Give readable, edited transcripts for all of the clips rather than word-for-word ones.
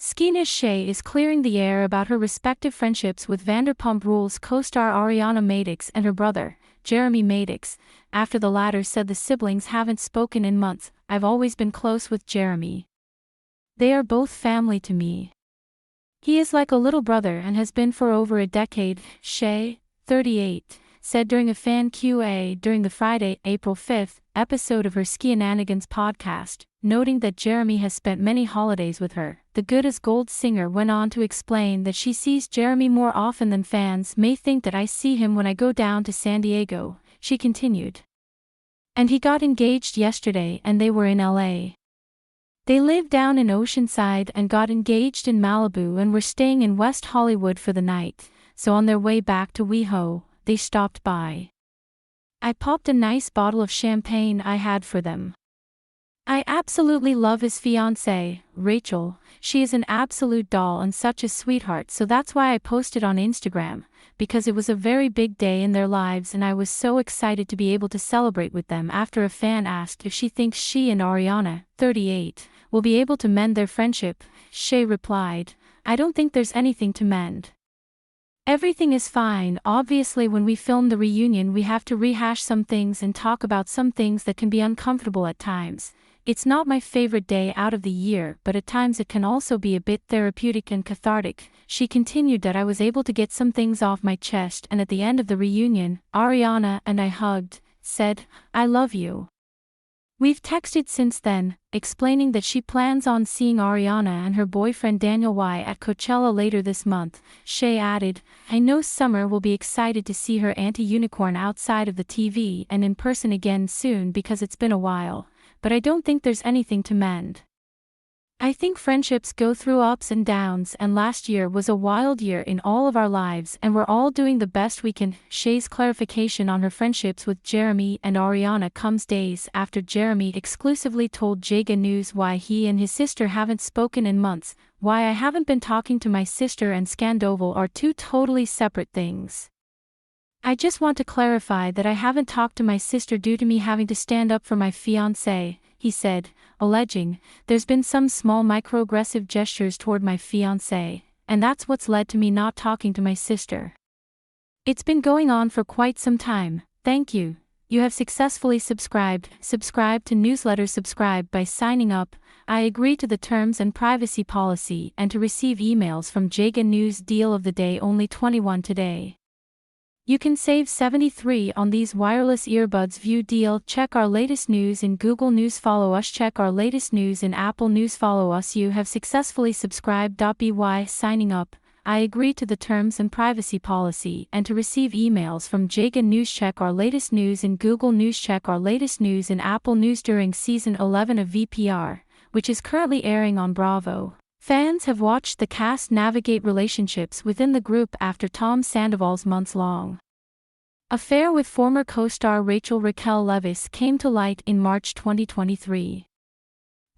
Scheana Shay is clearing the air about her respective friendships with Vanderpump Rules co-star Ariana Madix and her brother, Jeremy Madix, after the latter said the siblings haven't spoken in months. "I've always been close with Jeremy. They are both family to me. He is like a little brother and has been for over a decade," Shay, 38, said during a fan Q&A during the Friday, April 5 episode of her Scheananigans podcast, noting that Jeremy has spent many holidays with her. The Good as Gold singer went on to explain that she sees Jeremy more often than fans may think that I see him when I go down to San Diego, she continued. "And he got engaged yesterday and they were in LA. They live down in Oceanside and got engaged in Malibu and were staying in West Hollywood for the night, so on their way back to WeHo, they stopped by. I popped a nice bottle of champagne I had for them. I absolutely love his fiancée, Rachel. She is an absolute doll and such a sweetheart, so that's why I posted on Instagram, because it was a very big day in their lives and I was so excited to be able to celebrate with them." After a fan asked if she thinks she and Ariana, 38, will be able to mend their friendship, Shay replied, "I don't think there's anything to mend. Everything is fine. Obviously when we film the reunion we have to rehash some things and talk about some things that can be uncomfortable at times. It's not my favorite day out of the year, but at times it can also be a bit therapeutic and cathartic." She continued that "I was able to get some things off my chest and at the end of the reunion, Ariana and I hugged, said, 'I love you.' We've texted since then," explaining that she plans on seeing Ariana and her boyfriend Daniel Y at Coachella later this month. Shay added, "I know Summer will be excited to see her anti-unicorn outside of the TV and in person again soon because it's been a while, but I don't think there's anything to mend. I think friendships go through ups and downs and last year was a wild year in all of our lives and we're all doing the best we can." Shay's clarification on her friendships with Jeremy and Ariana comes days after Jeremy exclusively told Jaga News why he and his sister haven't spoken in months. "Why I haven't been talking to my sister and Scandoval are two totally separate things. I just want to clarify that I haven't talked to my sister due to me having to stand up for my fiancé," he said, alleging, "There's been some small microaggressive gestures toward my fiancé, and that's what's led to me not talking to my sister. It's been going on for quite some time. Thank you. You have successfully subscribed. Subscribe to newsletter. Subscribe by signing up. I agree to the terms and privacy policy and to receive emails from Jaga News. Deal of the day only $21 today. You can save $73 on these wireless earbuds. View deal. Check our latest news in Google News. Follow us. Check our latest news in Apple News. Follow us. You have successfully subscribed. By signing up, I agree to the terms and privacy policy and to receive emails from Jaga News. Check our latest news in Google News. Check our latest news in Apple News. During season 11 of VPR, which is currently airing on Bravo, fans have watched the cast navigate relationships within the group after Tom Sandoval's months-long affair with former co-star Rachel Raquel Leviss came to light in March 2023.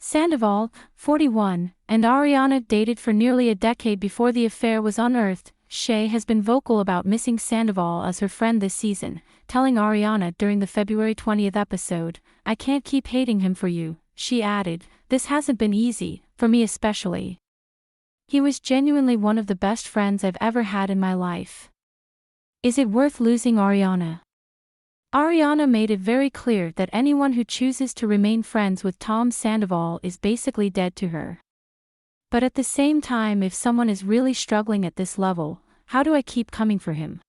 Sandoval, 41, and Ariana dated for nearly a decade before the affair was unearthed. Shay has been vocal about missing Sandoval as her friend this season, telling Ariana during the February 20 episode, "I can't keep hating him for you." She added, "This hasn't been easy, for me especially. He was genuinely one of the best friends I've ever had in my life. Is it worth losing Ariana?" Ariana made it very clear that anyone who chooses to remain friends with Tom Sandoval is basically dead to her. "But at the same time, if someone is really struggling at this level, how do I keep coming for him?